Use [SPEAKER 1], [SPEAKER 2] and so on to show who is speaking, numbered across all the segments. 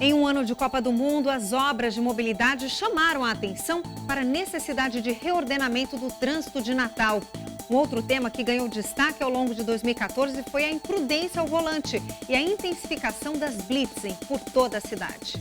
[SPEAKER 1] Em um ano de Copa do Mundo, as obras de mobilidade chamaram a atenção para a necessidade de reordenamento do trânsito de Natal. Um outro tema que ganhou destaque ao longo de 2014 foi a imprudência ao volante e a intensificação das blitzing por toda a cidade.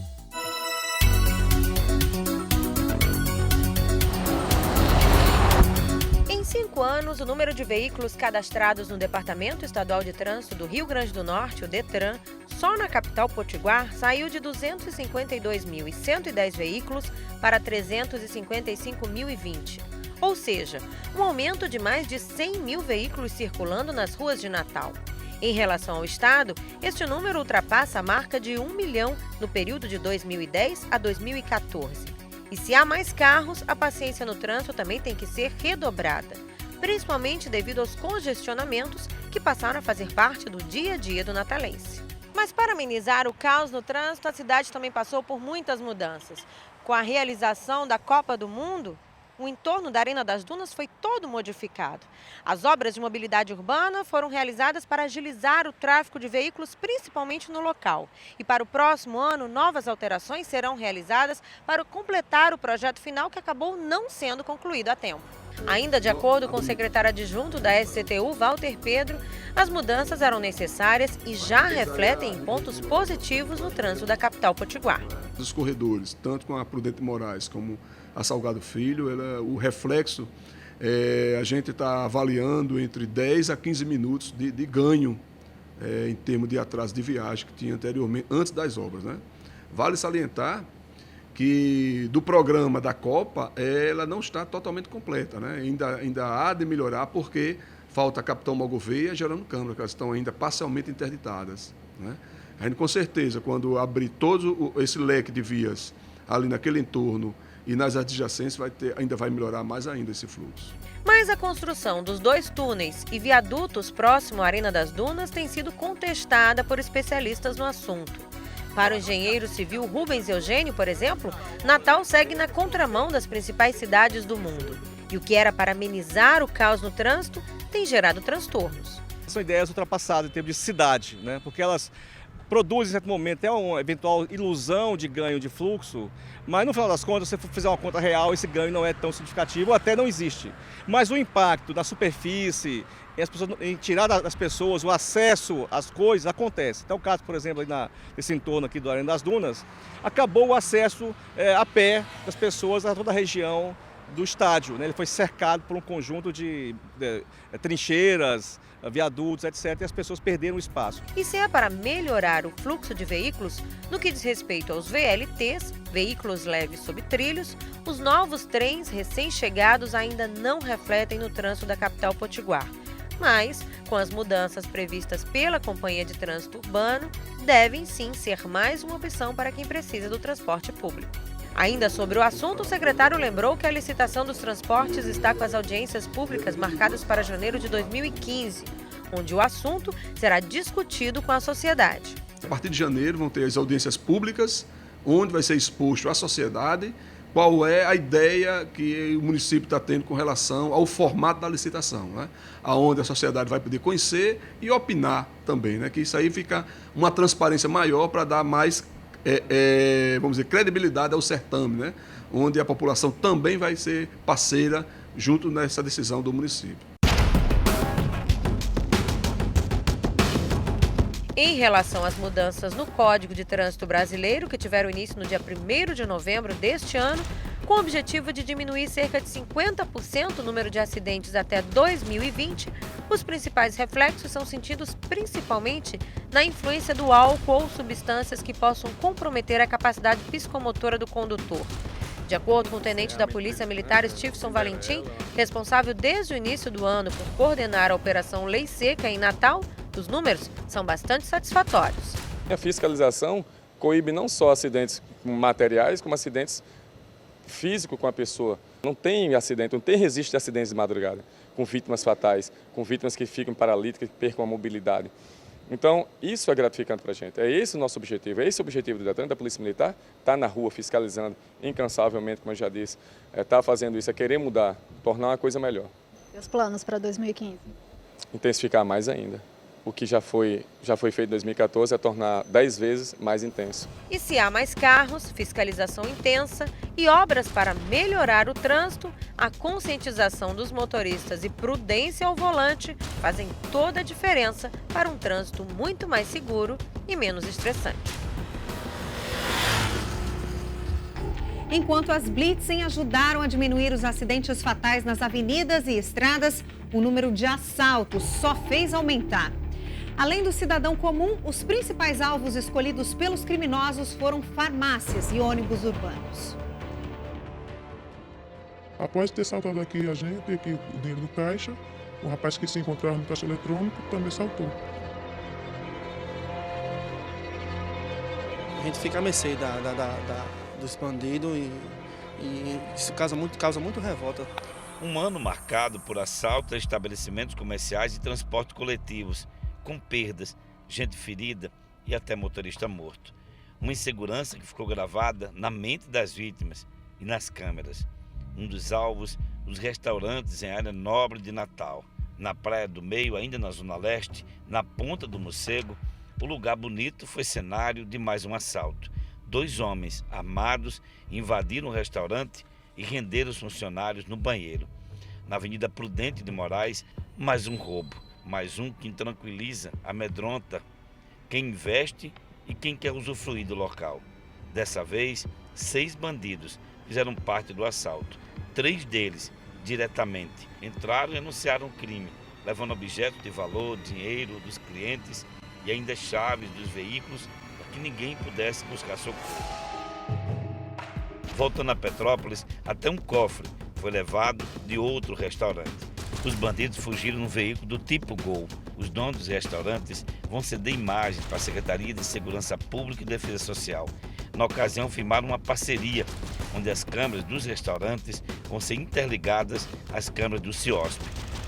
[SPEAKER 2] Em 5 anos, o número de veículos cadastrados no Departamento Estadual de Trânsito do Rio Grande do Norte, o DETRAN, só na capital potiguar, saiu de 252.110 veículos para 355.020. Ou seja, um aumento de mais de 100 mil veículos circulando nas ruas de Natal. Em relação ao estado, este número ultrapassa a marca de 1 milhão no período de 2010 a 2014. E se há mais carros, a paciência no trânsito também tem que ser redobrada, principalmente devido aos congestionamentos que passaram a fazer parte do dia a dia do natalense. Mas para amenizar o caos no trânsito, a cidade também passou por muitas mudanças. Com a realização da Copa do Mundo, o entorno da Arena das Dunas foi todo modificado. As obras de mobilidade urbana foram realizadas para agilizar o tráfego de veículos, principalmente no local. E para o próximo ano, novas alterações serão realizadas para completar o projeto final que acabou não sendo concluído a tempo. Ainda de acordo com o secretário adjunto da SCTU, Walter Pedro, as mudanças eram necessárias e já refletem em pontos positivos no trânsito da capital potiguar.
[SPEAKER 3] Os corredores, tanto com a Prudente Moraes como a Salgado Filho, o reflexo, a gente está avaliando entre 10 a 15 minutos de ganho em termos de atraso de viagem que tinha anteriormente, antes das obras, né? Vale salientar que do programa da Copa, ela não está totalmente completa, né? Ainda há de melhorar porque falta a Capitão Malgouveia e Gerando Câmara, que elas estão ainda parcialmente interditadas, né? A gente, com certeza, quando abrir todo esse leque de vias ali naquele entorno e nas adjacências, ainda vai melhorar mais ainda esse fluxo.
[SPEAKER 2] Mas a construção dos 2 túneis e viadutos próximo à Arena das Dunas tem sido contestada por especialistas no assunto. Para o engenheiro civil Rubens Eugênio, por exemplo, Natal segue na contramão das principais cidades do mundo. E o que era para amenizar o caos no trânsito tem gerado transtornos.
[SPEAKER 4] São ideias ultrapassadas em termos de cidade, né? Porque elas produzem, em certo momento, até uma eventual ilusão de ganho de fluxo, mas no final das contas, se você fizer uma conta real, esse ganho não é tão significativo, ou até não existe. Mas o impacto na superfície, em tirar das pessoas o acesso às coisas, acontece. Então, o caso, por exemplo, nesse entorno aqui do Arena das Dunas, acabou o acesso a pé das pessoas a toda a região do estádio, né? Ele foi cercado por um conjunto de trincheiras, viadutos, etc. E as pessoas perderam o espaço.
[SPEAKER 2] E se é para melhorar o fluxo de veículos, no que diz respeito aos VLTs, veículos leves sob trilhos, os novos trens recém-chegados ainda não refletem no trânsito da capital potiguar. Mas, com as mudanças previstas pela Companhia de Trânsito Urbano, devem sim ser mais uma opção para quem precisa do transporte público. Ainda sobre o assunto, o secretário lembrou que a licitação dos transportes está com as audiências públicas marcadas para janeiro de 2015, onde o assunto será discutido com a sociedade.
[SPEAKER 3] A partir de janeiro vão ter as audiências públicas, onde vai ser exposto à sociedade qual é a ideia que o município está tendo com relação ao formato da licitação, né? Onde a sociedade vai poder conhecer e opinar também, né? Que isso aí fica uma transparência maior para dar mais vamos dizer, credibilidade ao certame, né? Onde a população também vai ser parceira junto nessa decisão do município.
[SPEAKER 2] Em relação às mudanças no Código de Trânsito Brasileiro, que tiveram início no dia 1º de novembro deste ano, com o objetivo de diminuir cerca de 50% o número de acidentes até 2020, os principais reflexos são sentidos principalmente na influência do álcool ou substâncias que possam comprometer a capacidade psicomotora do condutor. De acordo com o tenente da Polícia Militar, Stevenson Valentim, responsável desde o início do ano por coordenar a Operação Lei Seca em Natal, os números são bastante satisfatórios.
[SPEAKER 5] A fiscalização coíbe não só acidentes materiais, como acidentes físicos com a pessoa. Não tem acidente, não tem registro de acidentes de madrugada, com vítimas fatais, com vítimas que ficam paralíticas, que percam a mobilidade. Então, isso é gratificante para a gente. É esse o nosso objetivo, é esse o objetivo do DETRAN, da Polícia Militar, estar na rua fiscalizando incansavelmente, como eu já disse, estar fazendo isso, é querer mudar, tornar uma coisa melhor.
[SPEAKER 6] E os planos para 2015?
[SPEAKER 5] Intensificar mais ainda. o que já foi feito em 2014 é tornar 10 vezes mais intenso.
[SPEAKER 2] E se há mais carros, fiscalização intensa e obras para melhorar o trânsito, a conscientização dos motoristas e prudência ao volante fazem toda a diferença para um trânsito muito mais seguro e menos estressante.
[SPEAKER 1] Enquanto as blitzen ajudaram a diminuir os acidentes fatais nas avenidas e estradas, o número de assaltos só fez aumentar. Além do cidadão comum, os principais alvos escolhidos pelos criminosos foram farmácias e ônibus urbanos.
[SPEAKER 6] Após ter saltado aqui a gente, aqui o dinheiro do caixa, o rapaz que se encontrava no caixa eletrônico também saltou.
[SPEAKER 7] A gente fica à mercê dos bandidos e isso causa muito revolta.
[SPEAKER 8] Um ano marcado por assaltos a estabelecimentos comerciais e transportes coletivos, com perdas, gente ferida e até motorista morto. Uma insegurança que ficou gravada na mente das vítimas e nas câmeras. Um dos alvos, os restaurantes em área nobre de Natal. Na Praia do Meio, ainda na Zona Leste, na Ponta do Morcego, o lugar bonito foi cenário de mais um assalto. 2 homens armados invadiram o restaurante e renderam os funcionários no banheiro. Na Avenida Prudente de Moraes, mais um roubo. Mais um que intranquiliza, amedronta quem investe e quem quer usufruir do local. Dessa vez, 6 bandidos fizeram parte do assalto. 3 deles, diretamente, entraram e anunciaram o crime, levando objetos de valor, dinheiro dos clientes e ainda chaves dos veículos para que ninguém pudesse buscar socorro. Voltando a Petrópolis, até um cofre foi levado de outro restaurante. Os bandidos fugiram num veículo do tipo Gol. Os donos dos restaurantes vão ceder imagens para a Secretaria de Segurança Pública e Defesa Social. Na ocasião, firmaram uma parceria, onde as câmeras dos restaurantes vão ser interligadas às câmeras do CIOSP,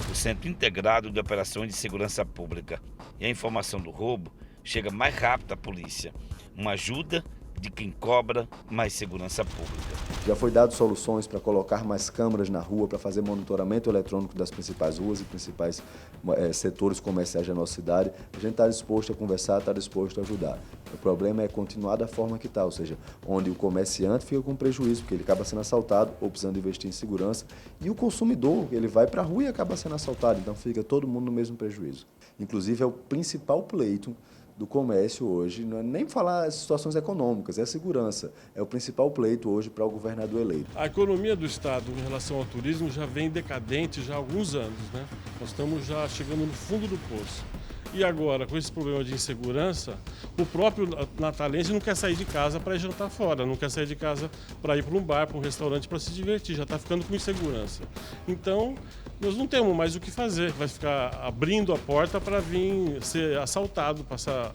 [SPEAKER 8] o Centro Integrado de Operações de Segurança Pública. E a informação do roubo chega mais rápido à polícia. Uma ajuda de quem cobra mais segurança pública.
[SPEAKER 9] Já foi dado soluções para colocar mais câmeras na rua, para fazer monitoramento eletrônico das principais ruas e principais setores comerciais da nossa cidade. A gente está disposto a conversar, está disposto a ajudar. O problema é continuar da forma que está, ou seja, onde o comerciante fica com prejuízo, porque ele acaba sendo assaltado ou precisando investir em segurança, e o consumidor, ele vai para a rua e acaba sendo assaltado, então fica todo mundo no mesmo prejuízo. Inclusive, é o principal pleito do comércio hoje, não é nem falar as situações econômicas, é a segurança. É o principal pleito hoje para o governador eleito.
[SPEAKER 6] A economia do Estado em relação ao turismo já vem decadente já há alguns anos, né? Nós estamos já chegando no fundo do poço. E agora, com esse problema de insegurança, o próprio natalense não quer sair de casa para ir jantar fora, não quer sair de casa para ir para um bar, para um restaurante para se divertir, já está ficando com insegurança. Então, nós não temos mais o que fazer, vai ficar abrindo a porta para vir ser assaltado, passar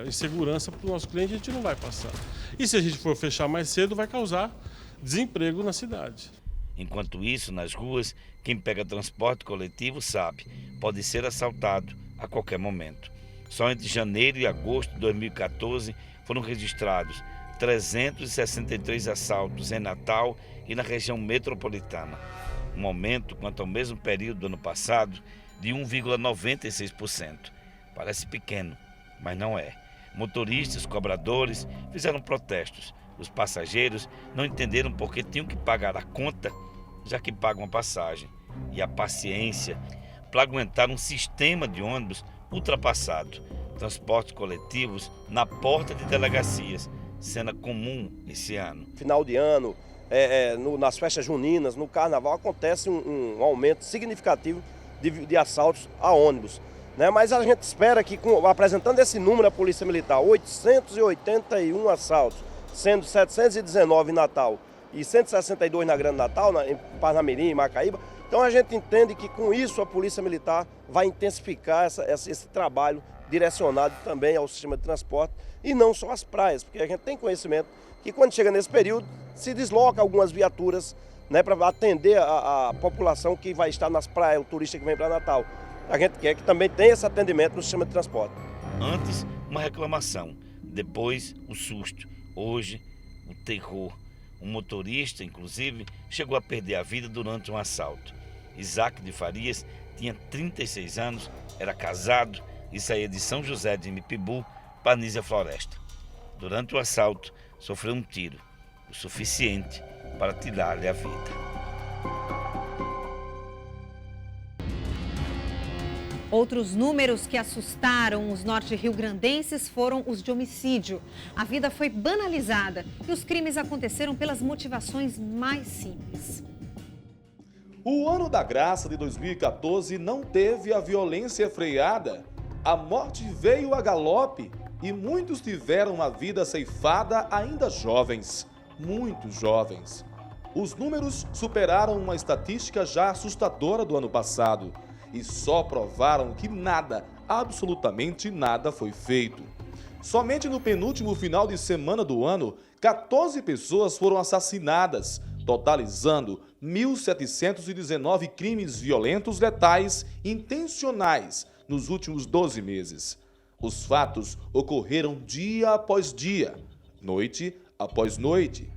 [SPEAKER 6] insegurança para o nosso cliente, a gente não vai passar. E se a gente for fechar mais cedo, vai causar desemprego na cidade.
[SPEAKER 8] Enquanto isso, nas ruas, quem pega transporte coletivo sabe, pode ser assaltado a qualquer momento. Só entre janeiro e agosto de 2014 foram registrados 363 assaltos em Natal e na região metropolitana. Um aumento quanto ao mesmo período do ano passado de 1,96%. Parece pequeno, mas não é. Motoristas, cobradores fizeram protestos. Os passageiros não entenderam por que tinham que pagar a conta, já que pagam a passagem. E a paciência para aguentar um sistema de ônibus ultrapassado. Transportes coletivos na porta de delegacias, cena comum esse ano.
[SPEAKER 10] Final de ano, nas festas juninas, no carnaval, acontece um aumento significativo de assaltos a ônibus. Né? Mas a gente espera que, apresentando esse número à Polícia Militar, 881 assaltos, sendo 719 em Natal e 162 na Grande Natal, em Parnamirim, Macaíba. Então a gente entende que com isso a Polícia Militar vai intensificar esse trabalho direcionado também ao sistema de transporte e não só às praias, porque a gente tem conhecimento que quando chega nesse período se desloca algumas viaturas, né, para atender a população que vai estar nas praias, o turista que vem para Natal. A gente quer que também tenha esse atendimento no sistema de transporte.
[SPEAKER 8] Antes, uma reclamação, depois o susto, hoje o terror. Um motorista, inclusive, chegou a perder a vida durante um assalto. Isaac de Farias tinha 36 anos, era casado, Isso aí é de São José de Mipibu, Panísia Floresta. Durante o assalto, sofreu um tiro, o suficiente para tirar-lhe a vida.
[SPEAKER 1] Outros números que assustaram os norte-riograndenses foram os de homicídio. A vida foi banalizada e os crimes aconteceram pelas motivações mais simples.
[SPEAKER 11] O ano da graça de 2014 não teve a violência freada. A morte veio a galope e muitos tiveram a vida ceifada ainda jovens, muito jovens. Os números superaram uma estatística já assustadora do ano passado e só provaram que nada, absolutamente nada foi feito. Somente no penúltimo final de semana do ano, 14 pessoas foram assassinadas, totalizando 1.719 crimes violentos letais intencionais nos últimos 12 meses. Os fatos ocorreram dia após dia, noite após noite.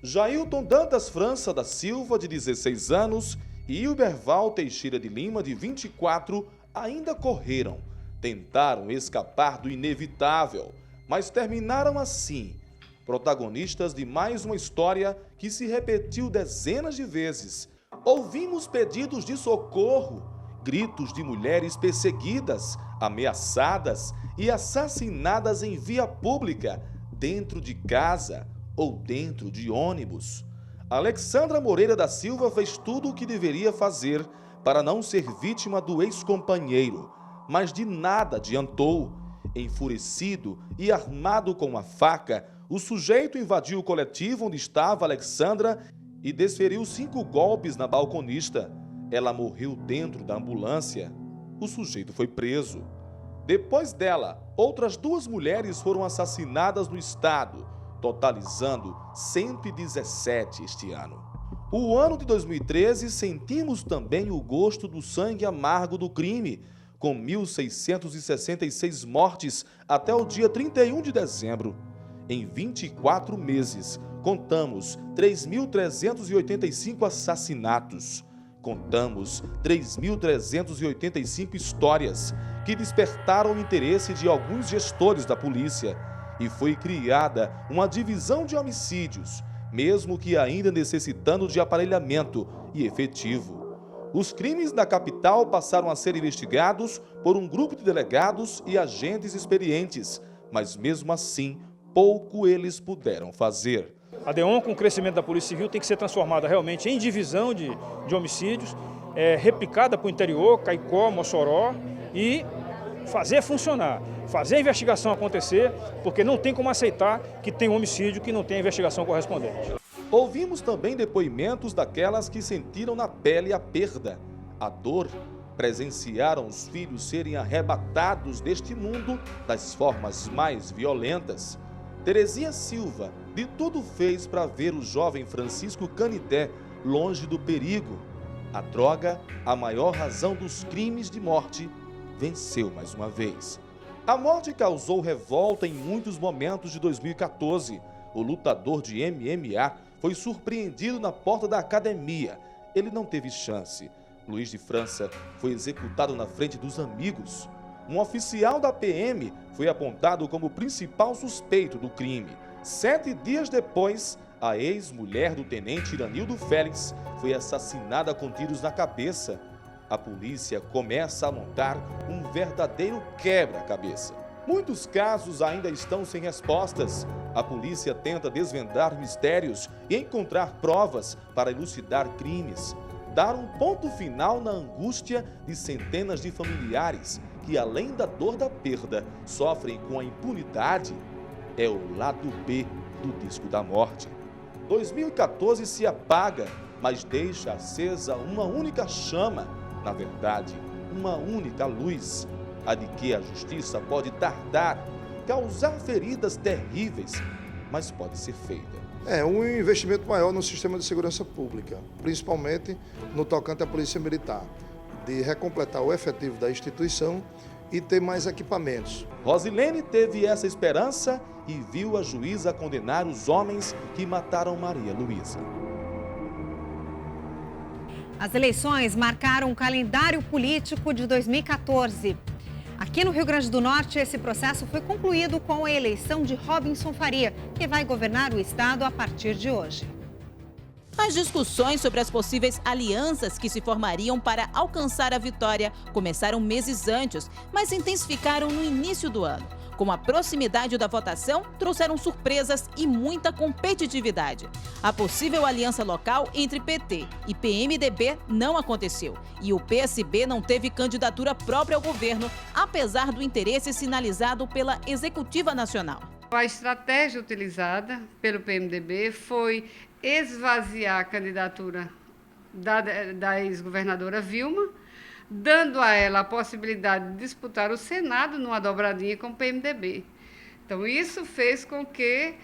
[SPEAKER 11] Jailton Dantas França da Silva, de 16 anos, e Ilberval Teixeira de Lima, de 24, ainda correram. Tentaram escapar do inevitável, mas terminaram assim, protagonistas de mais uma história que se repetiu dezenas de vezes. Ouvimos pedidos de socorro, gritos de mulheres perseguidas, ameaçadas e assassinadas em via pública, dentro de casa ou dentro de ônibus. Alexandra Moreira da Silva fez tudo o que deveria fazer para não ser vítima do ex-companheiro, mas de nada adiantou. Enfurecido e armado com uma faca, o sujeito invadiu o coletivo onde estava Alexandra e desferiu 5 golpes na balconista. Ela morreu dentro da ambulância. O sujeito foi preso. Depois dela, outras 2 mulheres foram assassinadas no estado, totalizando 117 este ano. O ano de 2013 sentimos também o gosto do sangue amargo do crime, com 1.666 mortes até o dia 31 de dezembro. Em 24 meses, contamos 3.385 assassinatos. Contamos 3.385 histórias que despertaram o interesse de alguns gestores da polícia. E foi criada uma divisão de homicídios, mesmo que ainda necessitando de aparelhamento e efetivo. Os crimes da capital passaram a ser investigados por um grupo de delegados e agentes experientes, mas mesmo assim, pouco eles puderam fazer.
[SPEAKER 12] A DEON, com o crescimento da Polícia Civil, tem que ser transformada realmente em divisão de homicídios, replicada para o interior, Caicó, Mossoró, e fazer funcionar, fazer a investigação acontecer, porque não tem como aceitar que tem um homicídio que não tem a investigação correspondente.
[SPEAKER 11] Ouvimos também depoimentos daquelas que sentiram na pele a perda, a dor, presenciaram os filhos serem arrebatados deste mundo das formas mais violentas. Terezinha Silva de tudo fez para ver o jovem Francisco Canidé longe do perigo. A droga, a maior razão dos crimes de morte, venceu mais uma vez. A morte causou revolta em muitos momentos de 2014. O lutador de MMA foi surpreendido na porta da academia. Ele não teve chance. Luiz de França foi executado na frente dos amigos. Um oficial da PM foi apontado como principal suspeito do crime. 7 dias depois, a ex-mulher do tenente Iranildo Félix foi assassinada com tiros na cabeça. A polícia começa a montar um verdadeiro quebra-cabeça. Muitos casos ainda estão sem respostas. A polícia tenta desvendar mistérios e encontrar provas para elucidar crimes. Dar um ponto final na angústia de centenas de familiares que, além da dor da perda, sofrem com a impunidade. É o lado B do disco da morte. 2014 se apaga, mas deixa acesa uma única chama. Na verdade, uma única luz, a de que a justiça pode tardar, causar feridas terríveis, mas pode ser feita.
[SPEAKER 13] É um investimento maior no sistema de segurança pública, principalmente no tocante à Polícia Militar, de recompletar o efetivo da instituição e ter mais equipamentos.
[SPEAKER 11] Rosilene teve essa esperança e viu a juíza condenar os homens que mataram Maria Luísa.
[SPEAKER 1] As eleições marcaram o calendário político de 2014. Aqui no Rio Grande do Norte, esse processo foi concluído com a eleição de Robinson Faria, que vai governar o estado a partir de hoje.
[SPEAKER 14] As discussões sobre as possíveis alianças que se formariam para alcançar a vitória começaram meses antes, mas se intensificaram no início do ano. Com a proximidade da votação, trouxeram surpresas e muita competitividade. A possível aliança local entre PT e PMDB não aconteceu. E o PSB não teve candidatura própria ao governo, apesar do interesse sinalizado pela Executiva Nacional.
[SPEAKER 15] A estratégia utilizada pelo PMDB foi esvaziar a candidatura da ex-governadora Vilma, dando a ela a possibilidade de disputar o Senado numa dobradinha com o PMDB. Então, isso fez com que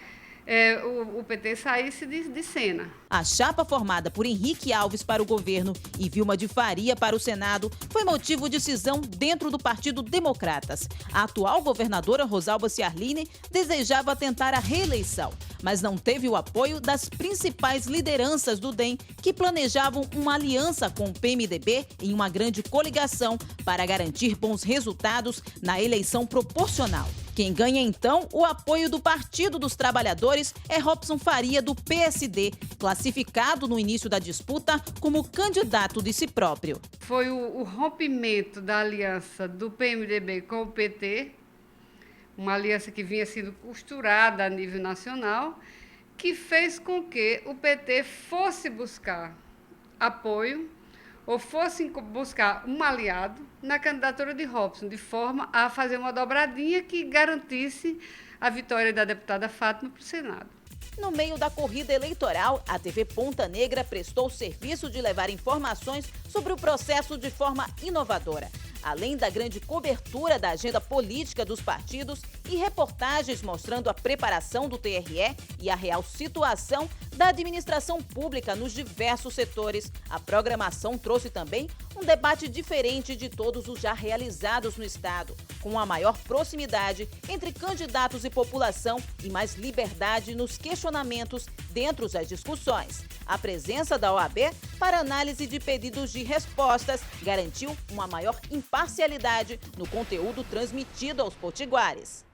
[SPEAKER 15] o PT saísse de cena.
[SPEAKER 14] A chapa formada por Henrique Alves para o governo e Vilma de Faria para o Senado foi motivo de cisão dentro do Partido Democratas. A atual governadora Rosalba Ciarline desejava tentar a reeleição, mas não teve o apoio das principais lideranças do DEM, que planejavam uma aliança com o PMDB em uma grande coligação para garantir bons resultados na eleição proporcional. Quem ganha, então, o apoio do Partido dos Trabalhadores é Robinson Faria, do PSD, classificado no início da disputa como candidato de si próprio.
[SPEAKER 15] Foi o rompimento da aliança do PMDB com o PT, uma aliança que vinha sendo costurada a nível nacional, que fez com que o PT fosse buscar apoio ou fosse buscar um aliado na candidatura de Robinson, de forma a fazer uma dobradinha que garantisse a vitória da deputada Fátima para o Senado.
[SPEAKER 14] No meio da corrida eleitoral, a TV Ponta Negra prestou o serviço de levar informações sobre o processo de forma inovadora. Além da grande cobertura da agenda política dos partidos e reportagens mostrando a preparação do TRE e a real situação da administração pública nos diversos setores, a programação trouxe também um debate diferente de todos os já realizados no estado, com a maior proximidade entre candidatos e população e mais liberdade nos questionamentos dentro das discussões. A presença da OAB para análise de pedidos de respostas garantiu uma maior imparcialidade no conteúdo transmitido aos potiguares.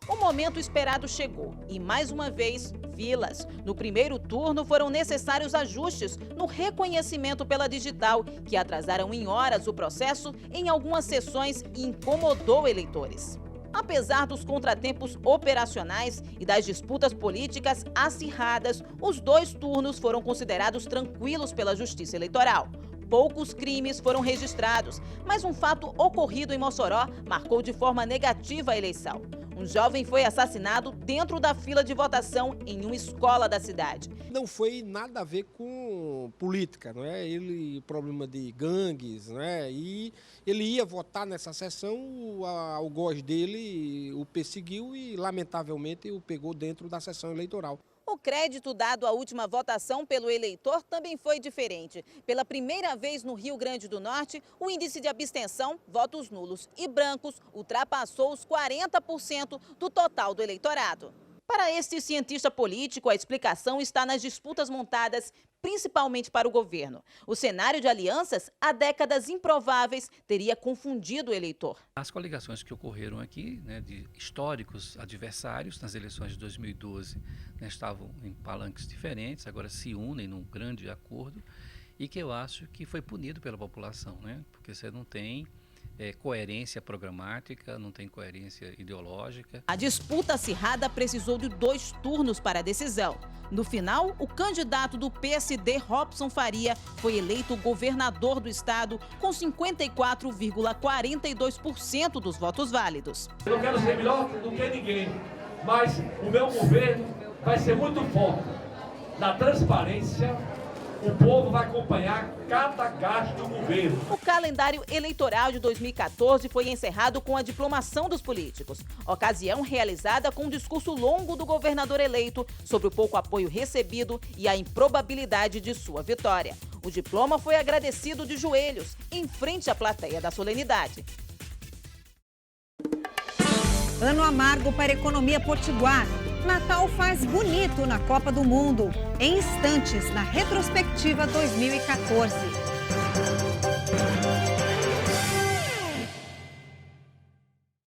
[SPEAKER 14] O momento esperado chegou e, mais uma vez, filas. No primeiro turno, foram necessários ajustes no reconhecimento pela digital, que atrasaram em horas o processo em algumas sessões e incomodou eleitores. Apesar dos contratempos operacionais e das disputas políticas acirradas, os 2 turnos foram considerados tranquilos pela Justiça Eleitoral. Poucos crimes foram registrados, mas um fato ocorrido em Mossoró marcou de forma negativa a eleição. Um jovem foi assassinado dentro da fila de votação em uma escola da cidade.
[SPEAKER 16] Não foi nada a ver com política, não é? Ele, problema de gangues, não é? E ele ia votar nessa sessão, o algoz dele o perseguiu e, lamentavelmente, o pegou dentro da sessão eleitoral.
[SPEAKER 14] O crédito dado à última votação pelo eleitor também foi diferente. Pela primeira vez no Rio Grande do Norte, o índice de abstenção, votos nulos e brancos ultrapassou os 40% do total do eleitorado. Para este cientista político, a explicação está nas disputas montadas principalmente para o governo. O cenário de alianças, há décadas improváveis, teria confundido o eleitor.
[SPEAKER 17] As coligações que ocorreram aqui, de históricos adversários nas eleições de 2012, estavam em palanques diferentes, agora se unem num grande acordo e que eu acho que foi punido pela população, porque você não tem coerência programática, não tem coerência ideológica.
[SPEAKER 14] A disputa acirrada precisou de 2 turnos para a decisão. No final, o candidato do PSD, Robinson Faria, foi eleito governador do estado com 54,42% dos votos válidos.
[SPEAKER 18] Eu não quero ser melhor do que ninguém, mas o meu governo vai ser muito forte na transparência. O povo vai acompanhar cada gasto do governo.
[SPEAKER 14] O calendário eleitoral de 2014 foi encerrado com a diplomação dos políticos. Ocasião realizada com um discurso longo do governador eleito sobre o pouco apoio recebido e a improbabilidade de sua vitória. O diploma foi agradecido de joelhos, em frente à plateia da solenidade.
[SPEAKER 1] Ano amargo para a economia potiguar. Natal faz bonito na Copa do Mundo. Em instantes, na retrospectiva 2014.